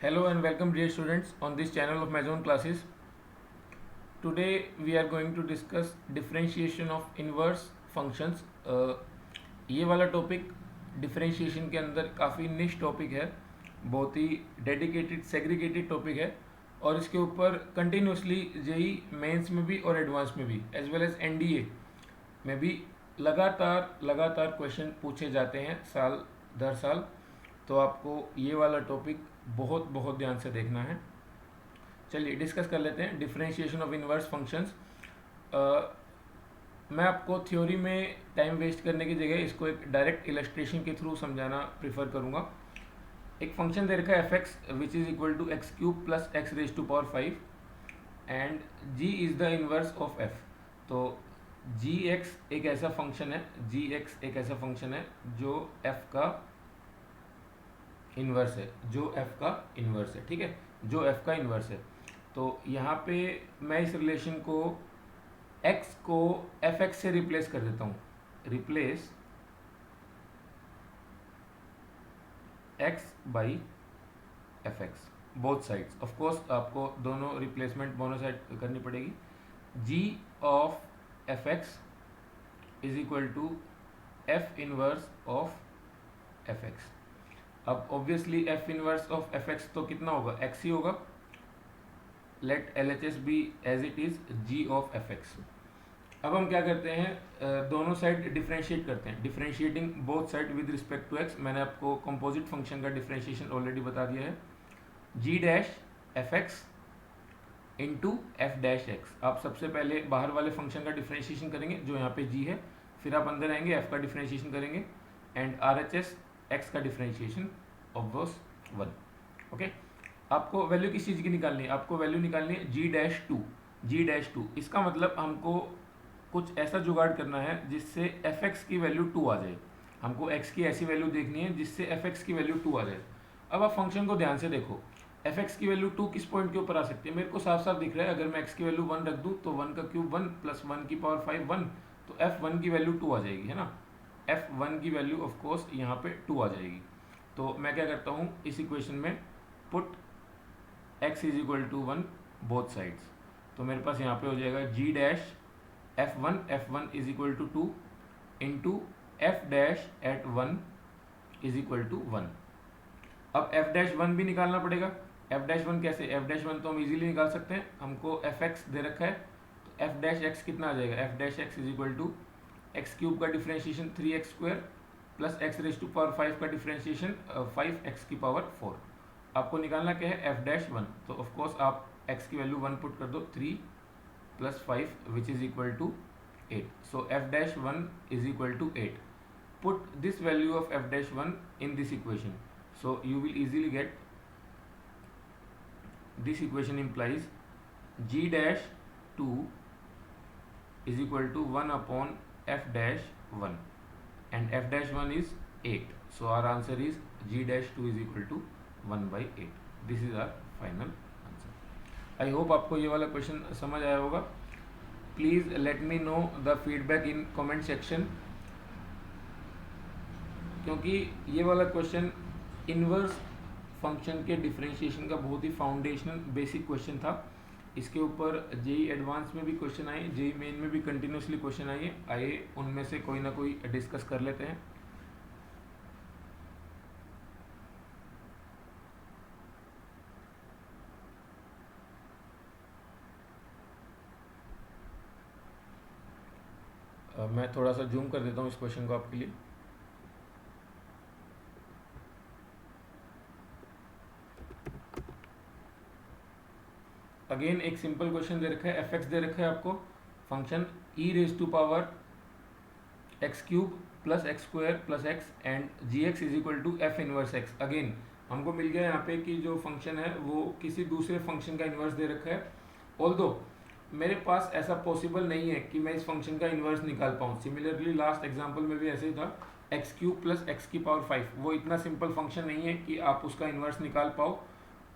Hello and welcome dear students on this channel of Mazone classes. Today we are going to discuss differentiation of inverse functions. ये वाला topic differentiation के अंदर काफ़ी निश topic है, बहुत ही डेडिकेटेड सेग्रीगेटेड टॉपिक है और इसके ऊपर कंटिन्यूसली जेई मेंस में भी और एडवांस में भी एज वेल एज एनडीए में भी लगातार क्वेश्चन पूछे जाते हैं साल दर साल। तो आपको ये वाला टॉपिक बहुत बहुत ध्यान से देखना है। चलिए डिस्कस कर लेते हैं डिफरेंशिएशन ऑफ इनवर्स फंक्शंस। मैं आपको थ्योरी में टाइम वेस्ट करने की जगह इसको एक डायरेक्ट इलस्ट्रेशन के थ्रू समझाना प्रीफर करूँगा। एक फंक्शन दे रखा है f x which is equal to x cube plus x raise to power 5 and g is the inverse of f. तो जी एक्स एक ऐसा फंक्शन है, जी एक्स एक ऐसा फंक्शन है जो एफ का इन्वर्स है, जो एफ का इन्वर्स है, ठीक है, जो एफ का इन्वर्स है। तो यहाँ पे मैं इस रिलेशन को एक्स को एफ एक्स से रिप्लेस कर देता हूँ, replace X by F X both sides. Of course आपको दोनों रिप्लेसमेंट दोनों साइड करनी पड़ेगी। G of F x is equal to F inverse of F X. अब obviously F inverse of F X तो कितना होगा, एक्स ही होगा। Let L H S be as it is G of F X. अब हम क्या करते हैं, दोनों साइड डिफ्रेंशिएट करते हैं, differentiating both side with respect to X. मैंने आपको कंपोजिट फंक्शन का डिफ्रेंशिएशन ऑलरेडी बता दिया है, जी dash F X into F dash X. आप सबसे पहले बाहर वाले फंक्शन का डिफ्रेंशिएशन करेंगे जो यहाँ पे जी है, फिर आप अंदर आएंगे एफ का डिफ्रेंशिएशन करेंगे and R H S X का डिफ्रेंशिएशन ऑफ बॉस 1। ओके, आपको वैल्यू किस चीज़ की निकालनी है, आपको वैल्यू निकालनी है जी dash two, G dash two. इसका मतलब हमको कुछ ऐसा जुगाड़ करना है जिससे एफ एक्स की वैल्यू 2 आ जाए। हमको एक्स की ऐसी वैल्यू देखनी है जिससे एफ एक्स की वैल्यू 2 आ जाए। अब आप फंक्शन को ध्यान से देखो, एफ एक्स की वैल्यू 2 किस पॉइंट के ऊपर आ सकती है, मेरे को साफ साफ दिख रहा है। अगर मैं एक्स की वैल्यू 1 रख दूँ तो 1 का क्यूब 1 प्लस 1 की पावर 5 1, तो एफ 1 की वैल्यू 2 आ जाएगी, है ना। एफ 1 की वैल्यू ऑफ कोर्स यहाँ पे 2 आ जाएगी। तो मैं क्या करता हूँ, इस इक्वेशन में put x is equal to 1 both sides. तो मेरे पास यहाँ पे हो जाएगा g dash f1 is equal to 2 into F dash at 1 is equal to 1। अब एफ डैश 1 भी निकालना पड़ेगा। एफ डैश 1 कैसे, एफ डैश 1 तो हम इजीली निकाल सकते हैं, हमको एफ एक्स दे रखा है तो एफ डैश एक्स कितना आ जाएगा, F dash x is equal to x cube का differentiation 3x square plus x raise to power 5 का डिफ्रेंशिएशन 5x की पावर 4। आपको निकालना क्या है, एफ डैश 1। तो ऑफ कोर्स आप x की वैल्यू 1 पुट कर दो, 3 plus 5 which is equal to 8। So f dash 1 is equal to 8। Put this value of f dash 1 in this equation, so you will easily get this equation implies g dash 2 is equal to 1 upon f dash 1 and f dash 1 is 8. So our answer is g dash 2 is equal to 1 by 8. This is our final answer. I hope आपको ये वाला question समझ आया होगा। Please let me know the feedback in comment section, क्योंकि ये वाला question inverse function के डिफरेंशिएशन का बहुत ही फाउंडेशनल बेसिक क्वेश्चन था। इसके ऊपर जेई एडवांस में भी क्वेश्चन आए, जेई मेन में भी कंटिन्यूसली क्वेश्चन आए, उनमें से कोई ना कोई डिस्कस कर लेते हैं। मैं थोड़ा सा जूम कर देता हूँ इस क्वेश्चन को आपके लिए। अगेन एक सिंपल क्वेश्चन दे रखा है, एफ एक्स दे रखा है आपको function e raise to power x cube plus x square plus x and g x is equal to F inverse x. Again हमको मिल गया यहाँ पे कि जो फंक्शन है वो किसी दूसरे फंक्शन का इन्वर्स दे रखा है। ऑल्दो मेरे पास ऐसा पॉसिबल नहीं है कि मैं इस फंक्शन का इन्वर्स निकाल पाऊँ। सिमिलरली लास्ट एग्जाम्पल में भी ऐसे ही था, एक्स क्यूब प्लस एक्स की पावर 5, वो इतना सिंपल फंक्शन नहीं है कि आप उसका इन्वर्स निकाल पाओ।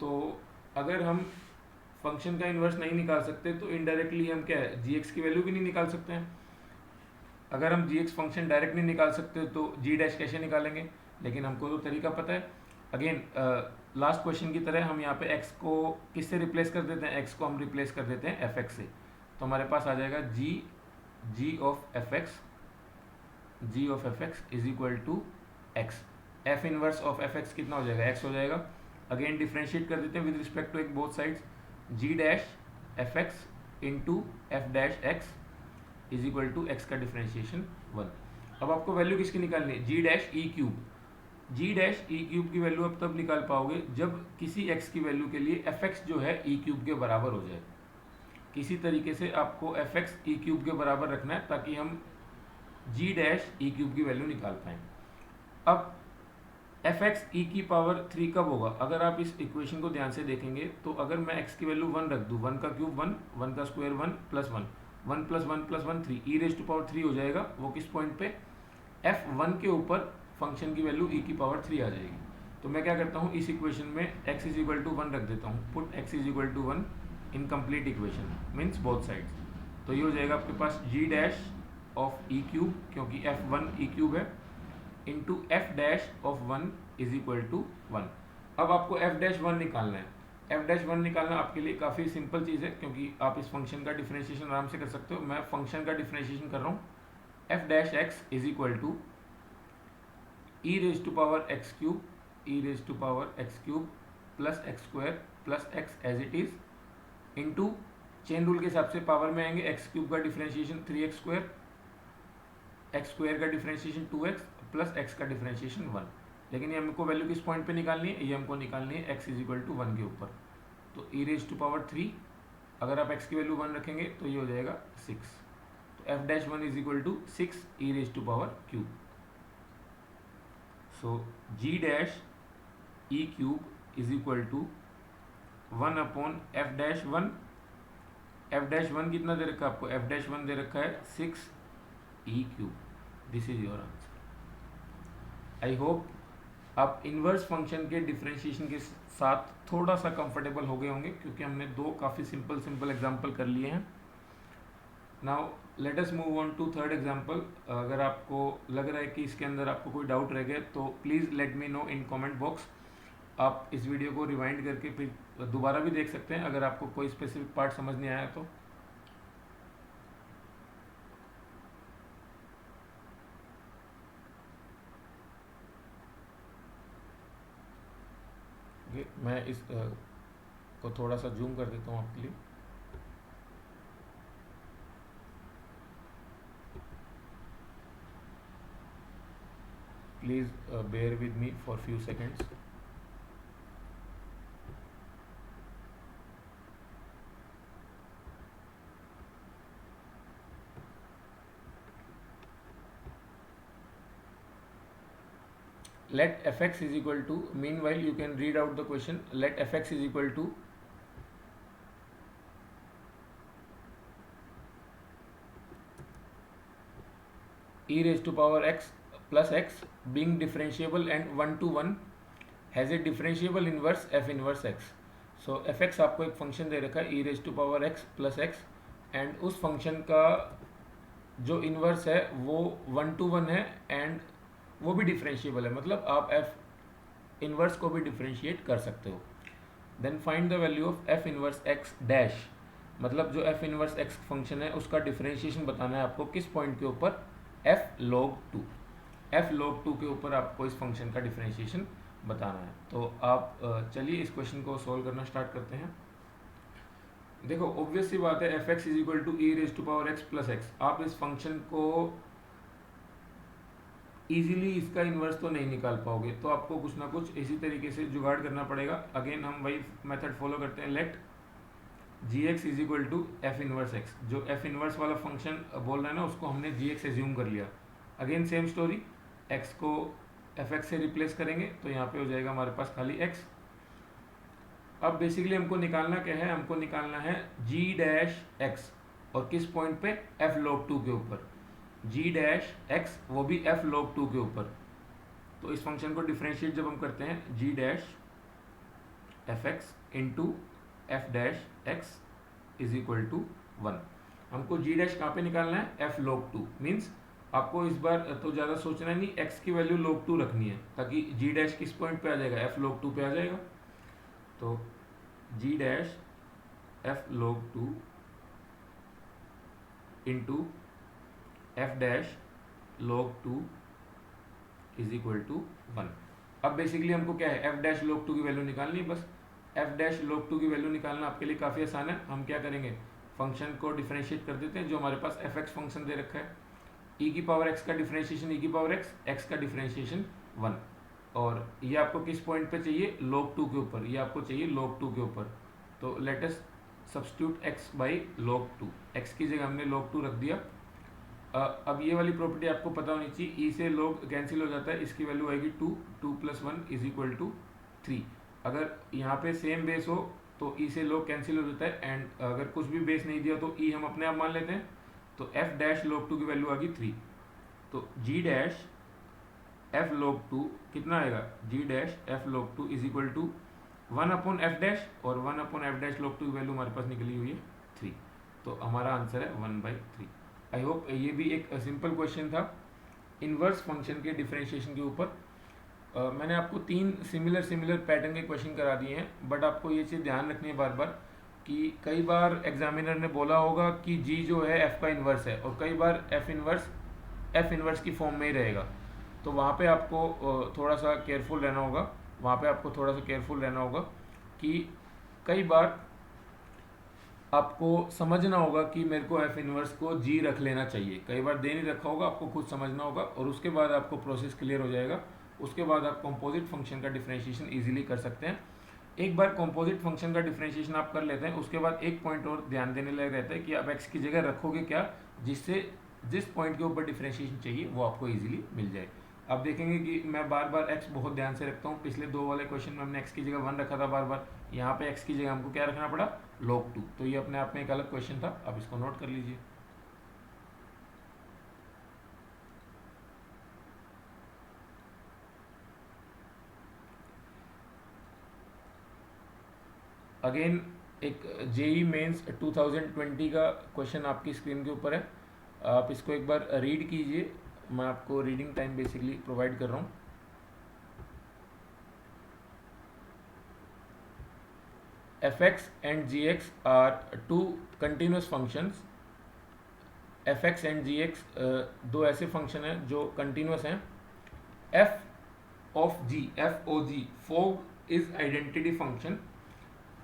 तो अगर हम फंक्शन का इन्वर्स नहीं निकाल सकते तो इनडायरेक्टली हम क्या है, जी एक्स की वैल्यू भी नहीं निकाल सकते हैं। अगर हम जी एक्स फंक्शन डायरेक्ट नहीं निकाल सकते तो जी डैश कैसे निकालेंगे, लेकिन हमको तो तरीका पता है। अगेन लास्ट क्वेश्चन की तरह हम यहाँ पे x को किससे रिप्लेस कर देते हैं, x को हम रिप्लेस कर देते हैं fx से, तो हमारे पास आ जाएगा g of fx is equal to x। f inverse of fx कितना हो जाएगा, x हो जाएगा। अगेन डिफ्रेंशिएट कर देते हैं विद रिस्पेक्ट टू एक both sides, g dash fx into F dash x is equal to x का डिफ्रेंशिएशन 1। अब आपको वैल्यू किसकी निकालनी है, जी dash e cube. G dash e cube की वैल्यू आप तब निकाल पाओगे जब किसी x की वैल्यू के लिए fx जो है ई क्यूब के बराबर हो जाए। किसी तरीके से आपको fx ई क्यूब के बराबर रखना है ताकि हम जी डैश ई क्यूब की वैल्यू निकाल पाएँ। अब fx ई की पावर 3 कब होगा, अगर आप इस इक्वेशन को ध्यान से देखेंगे तो अगर मैं x की वैल्यू 1 रख दूँ, 1 का क्यूब 1, 1 का square 1 plus 1, 1 plus 1 plus 1 3, e raise to power 3 हो जाएगा। वो किस पॉइंट पे, f1 के ऊपर फंक्शन की वैल्यू e की पावर 3 आ जाएगी। तो मैं क्या करता हूँ, इस इक्वेशन में x इज इक्वल टू 1 रख देता हूँ, put x is equal to 1 in complete equation means both sides. तो ये हो जाएगा आपके पास g dash of e cube, क्योंकि f1 ई क्यूब है, into F dash of 1 is equal to 1। अब आपको एफ डैश 1 निकालना है। एफ डैश 1 निकालना आपके लिए काफ़ी सिंपल चीज़ है, क्योंकि आप इस फंक्शन का डिफरेंशिएशन आराम से कर सकते हो। मैं फंक्शन का डिफरेंशिएशन कर रहा हूँ, f dash x is equal to e raise to power x cube, e raise to power x cube plus x square plus x as it is, into chain rule के हिसाब से power में आएंगे, x cube का differentiation 3x square, x square का differentiation 2x plus x का differentiation 1। लेकिन ये हमको वैल्यू किस पॉइंट पे निकालनी है, ये हमको निकालनी है x इज इक्वल टू 1 के ऊपर। तो ई रेज टू पावर 3, अगर आप x की वैल्यू 1 रखेंगे तो ये हो जाएगा 6। तो f dash 1 is equal to 6 e raise to power cube. So g dash e cube is equal to 1 upon f dash 1। F dash 1 कितना दे रखा है आपको, एफ डैश 1 दे रखा है 6 E cube. This is your answer. I hope आप inverse function के differentiation के साथ थोड़ा सा कंफर्टेबल हो गए होंगे, क्योंकि हमने दो काफ़ी सिंपल एग्जांपल कर लिए हैं। Now let us move on to third example. अगर आपको लग रहा है कि इसके अंदर आपको कोई डाउट रह गया तो please let me know in comment box. आप इस वीडियो को रिवाइंड करके फिर दोबारा भी देख सकते हैं अगर आपको कोई स्पेसिफिक पार्ट समझ नहीं आया तो। मैं इस को थोड़ा सा जूम कर देता हूँ आपके लिए। Please bear with me for few seconds. Let fx is equal to, meanwhile you can read out the question, let fx is equal to e raised to power x plus x being differentiable and 1 to 1 has a differentiable inverse f inverse x. So fx आपको एक function दे रखा है e raised to power x plus x, and उस function का जो inverse है वो 1 to 1 है एंड वो भी डिफरेंशिएबल है, मतलब आप f इन्वर्स को भी डिफरेंशिएट कर सकते हो। Then find the value of f inverse x dash, मतलब जो f इन्वर्स x फंक्शन है उसका डिफरेंशिएशन बताना है आपको किस पॉइंट के ऊपर, f log 2। f log 2 के ऊपर आपको इस फंक्शन का डिफरेंशिएशन बताना है। तो आप चलिए इस क्वेश्चन को सॉल्व करना स्टार्ट करते हैं। देखो ऑब्वियस सी बात है, f x is equal to e raise to power x plus x. आप इस फंक्शन को इजीली इसका इन्वर्स तो नहीं निकाल पाओगे, तो आपको कुछ ना कुछ इसी तरीके से जुगाड़ करना पड़ेगा। अगेन हम वही मेथड फॉलो करते हैं, let g x is equal to F inverse x. जो एफ इनवर्स वाला फंक्शन बोल रहा है ना, उसको हमने जी एक्स एज्यूम कर लिया। अगेन सेम स्टोरी, एक्स को एफ एक्स से रिप्लेस करेंगे तो यहाँ पे हो जाएगा हमारे पास खाली एक्स। अब बेसिकली हमको निकालना क्या है, हमको निकालना है जी डैश एक्स, और किस पॉइंट पे, एफ log 2 के ऊपर। जी डैश एक्स वो भी एफ log 2 के ऊपर। तो इस फंक्शन को डिफरेंशिएट जब हम करते हैं, G dash F X into F dash x is equal to 1। हमको जी डैश कहाँ पे निकालना है, एफ log 2 मीन्स आपको इस बार तो ज़्यादा सोचना नहीं, x की वैल्यू log 2 रखनी है ताकि g डैश किस पॉइंट पे आ जाएगा, f log 2 पे आ जाएगा। तो g dash f log 2 into f dash log 2 is equal to 1। अब बेसिकली हमको क्या है, f डैश log 2 की वैल्यू निकालनी है। बस f डैश log 2 की वैल्यू निकालना आपके लिए काफ़ी आसान है। हम क्या करेंगे, फंक्शन को डिफरेंशिएट कर देते हैं। जो हमारे पास fx फंक्शन दे रखा है, e की पावर x का डिफरेंशिएशन e की पावर x का डिफरेंशिएशन 1, और ये आपको किस पॉइंट पे चाहिए, log 2 के ऊपर। ये आपको चाहिए log 2 के ऊपर। तो let us substitute x by log 2। x की जगह हमने log 2 रख दिया। अब ये वाली प्रॉपर्टी आपको पता होनी चाहिए, e से log कैंसिल हो जाता है, इसकी वैल्यू आएगी 2, 2 + 1 इज इक्वल टू 3। अगर यहाँ पे सेम बेस हो तो e से log कैंसिल हो जाता है, एंड अगर कुछ भी बेस नहीं दिया तो e हम अपने आप मान लेते हैं। तो f डैश log 2 की वैल्यू आ गई 3। तो g डैश f log 2 कितना आएगा, g dash f log 2 is equal to 1/f dash, और 1/f डैश log 2 की वैल्यू हमारे पास निकली हुई है 3। तो हमारा आंसर है 1/3। आई होप ये भी एक सिंपल क्वेश्चन था इनवर्स फंक्शन के डिफरेंशिएशन के ऊपर। मैंने आपको 3 सिमिलर पैटर्न के क्वेश्चन करा दिए हैं, बट आपको ये चीज़ ध्यान रखनी है बार बार कि कई बार एग्जामिनर ने बोला होगा कि g जो है f का इन्वर्स है, और कई बार f इन्वर्स की फॉर्म में ही रहेगा। तो वहाँ पे आपको थोड़ा सा केयरफुल रहना होगा। कि कई बार आपको समझना होगा कि मेरे को f इन्वर्स को g रख लेना चाहिए। कई बार दे नहीं रखा होगा, आपको खुद समझना होगा, और उसके बाद आपको प्रोसेस क्लियर हो जाएगा। उसके बाद आप कंपोजिट फंक्शन का डिफरेंशिएशन इजीली कर सकते हैं। एक बार कंपोजिट फंक्शन का डिफरेंशिएशन आप कर लेते हैं, उसके बाद एक पॉइंट और ध्यान देने लायक रहता है कि आप x की जगह रखोगे क्या, जिससे जिस पॉइंट के ऊपर डिफरेंशिएशन चाहिए वो आपको इजीली मिल जाए। आप देखेंगे कि मैं बार बार x बहुत ध्यान से रखता हूँ। पिछले 2 वाले क्वेश्चन में हमने x की जगह 1 रखा था बार बार, यहाँ पे x की जगह हमको क्या रखना पड़ा, log 2। तो ये अपने आप में एक अलग क्वेश्चन था, आप इसको नोट कर लीजिए। अगेन एक जेई मेंस 2020 का क्वेश्चन आपकी स्क्रीन के ऊपर है, आप इसको एक बार रीड कीजिए। मैं आपको रीडिंग टाइम बेसिकली प्रोवाइड कर रहा हूँ। fx and gx are two continuous functions। fx and gx दो ऐसे फंक्शन हैं जो कंटिन्यूस हैं। f of g fog is identity function.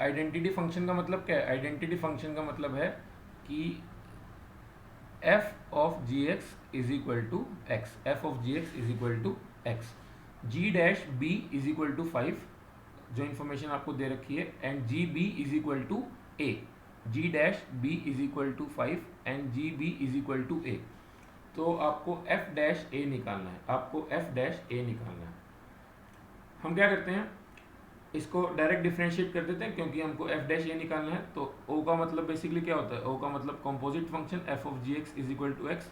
Identity function का मतलब क्या है, आइडेंटिटी फंक्शन का मतलब है कि f of gx is equal to x, f of gx is equal to x, g dash b is equal to 5 जो information आपको दे रखी है, and G B is equal to A, G dash B is equal to 5 and G B is equal to A. तो आपको F dash ए निकालना है, हम क्या करते हैं, इसको डायरेक्ट डिफरेंशिएट कर देते हैं क्योंकि हमको एफ डैश ए निकालना है। तो ओ का मतलब बेसिकली क्या होता है, ओ का मतलब composite function f of g x is equal to x.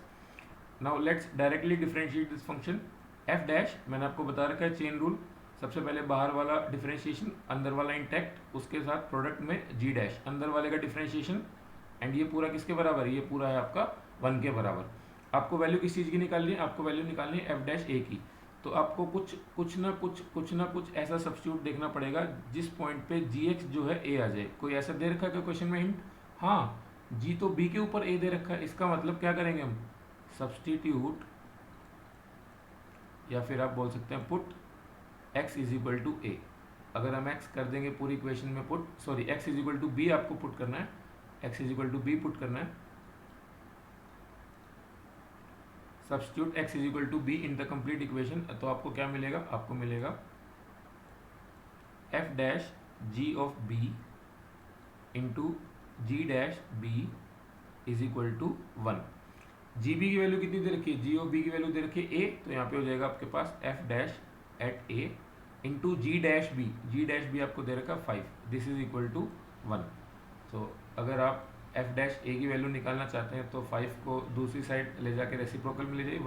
Now let's directly differentiate this function. F dash मैंने आपको बता रखा है चेन रूल, सबसे पहले बाहर वाला डिफरेंशिएशन, अंदर वाला इंटैक्ट, उसके साथ प्रोडक्ट में जी डैश, अंदर वाले का डिफरेंशिएशन, एंड ये पूरा किसके बराबर है, ये पूरा है आपका 1 के बराबर। आपको वैल्यू किस चीज़ की निकालनी है, आपको वैल्यू निकालनी है एफ डैश ए की। तो आपको कुछ ना कुछ ऐसा सब्स्टिट्यूट देखना पड़ेगा जिस पॉइंट पे जी एक्स जो है ए आ जाए। कोई ऐसा दे रखा है क्वेश्चन में हिंट, हाँ जी तो बी के ऊपर ए दे रखा है, इसका मतलब क्या करेंगे हम, सब्स्टिट्यूट, या फिर आप बोल सकते हैं put x is equal to A. अगर हम x कर देंगे पूरी इक्वेशन में put, sorry x is equal to B आपको पुट करना है, x is equal to B put करना है। Substitute x is equal to B in the complete equation, तो आपको क्या मिलेगा, आपको मिलेगा f dash g of b into G dash B is equal to 1। G B की वैल्यू कितनी दे रखी है, जी ऑफ बी की वैल्यू दे रखी है a, तो यहाँ पे हो जाएगा आपके पास f dash at a into G dash B आपको दे रखा 5, दिस इज इक्वल टू 1। तो अगर आप f डैश a की वैल्यू निकालना चाहते हैं तो 5 को दूसरी साइड ले जाके रेसिप्रोकल में ले जाइए,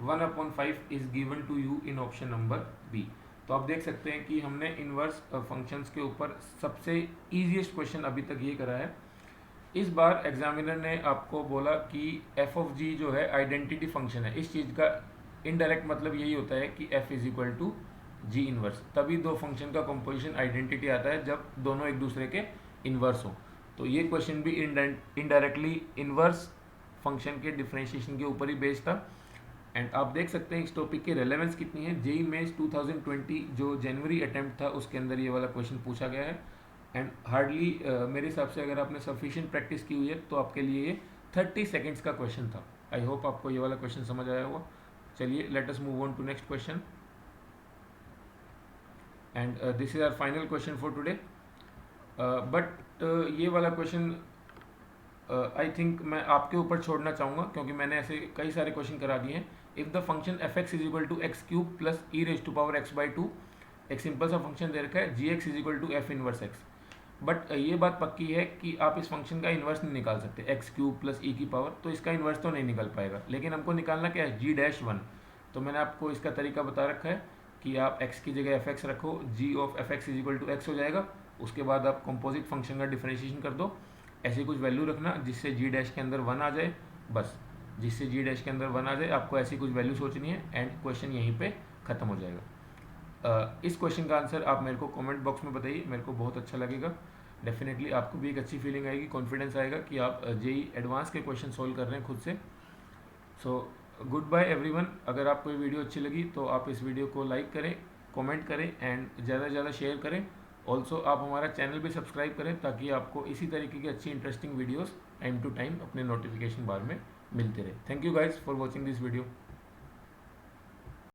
1/5 is given to you in option number B. तो आप देख सकते हैं कि हमने इनवर्स फंक्शंस के ऊपर सबसे ईजीएस्ट क्वेश्चन अभी तक ये करा है। इस बार एग्जामिनर ने आपको बोला कि एफ ऑफ जी जो है आइडेंटिटी फंक्शन है। इस चीज़ का इनडायरेक्ट मतलब यही होता है कि F is equal to G inverse, तभी दो फंक्शन का कंपोजिशन आइडेंटिटी आता है जब दोनों एक दूसरे के इनवर्स हो। तो ये क्वेश्चन भी इनडायरेक्टली इनवर्स फंक्शन के डिफरेंशिएशन के ऊपर ही बेस्ड था। एंड आप देख सकते हैं इस टॉपिक की रेलेवेंस कितनी है। जेई मेंस 2020 जो जनवरी अटेम्प्ट था उसके अंदर ये वाला क्वेश्चन पूछा गया है। एंड हार्डली मेरे हिसाब से अगर आपने सफिशिएंट प्रैक्टिस की हुई है तो आपके लिए ये 30 सेकेंड्स का क्वेश्चन था। आई होप आपको ये वाला क्वेश्चन समझ आया होगा। चलिए let us move on to next question and this is our final question for today. But ये वाला क्वेश्चन आई थिंक मैं आपके ऊपर छोड़ना चाहूँगा क्योंकि मैंने ऐसे कई सारे क्वेश्चन करा दिए हैं। If the function F x is equal to x cube plus E raise to power X by two, एक सिंपल सा फंक्शन दे रखा है G x is equal to F inverse X. But ये बात पक्की है कि आप इस फंक्शन का इन्वर्स नहीं निकाल सकते, एक्स क्यूब प्लस ई की पावर, तो इसका इन्वर्स तो नहीं निकल पाएगा। लेकिन हमको निकालना क्या है, जी डैश वन। तो मैंने आपको इसका तरीका बता रखा है कि आप एक्स की जगह एफ एक्स रखो, G of F x is equal to X हो जाएगा। उसके बाद आप कंपोजिट फंक्शन का डिफरेंशिएशन कर दो, ऐसी कुछ वैल्यू रखना जिससे जी डैश के अंदर वन आ जाए, बस जिससे जी डैश के अंदर वन आ जाए आपको ऐसी कुछ वैल्यू सोचनी है एंड क्वेश्चन यहीं पे ख़त्म हो जाएगा। इस क्वेश्चन का आंसर आप मेरे को कमेंट बॉक्स में बताइए, मेरे को बहुत अच्छा लगेगा। डेफिनेटली आपको भी एक अच्छी फीलिंग आएगी, कॉन्फिडेंस आएगा कि आप जेई एडवांस के क्वेश्चन सोल्व कर रहे हैं खुद से। So good bye everyone. अगर आपको ये वीडियो अच्छी लगी तो आप इस वीडियो को लाइक करें, कमेंट करें एंड ज़्यादा से ज़्यादा शेयर करें। ऑल्सो आप हमारा चैनल भी सब्सक्राइब करें ताकि आपको इसी तरीके की अच्छी interesting videos time to time अपने नोटिफिकेशन बार में मिलते रहे। Thank you guys for watching this video.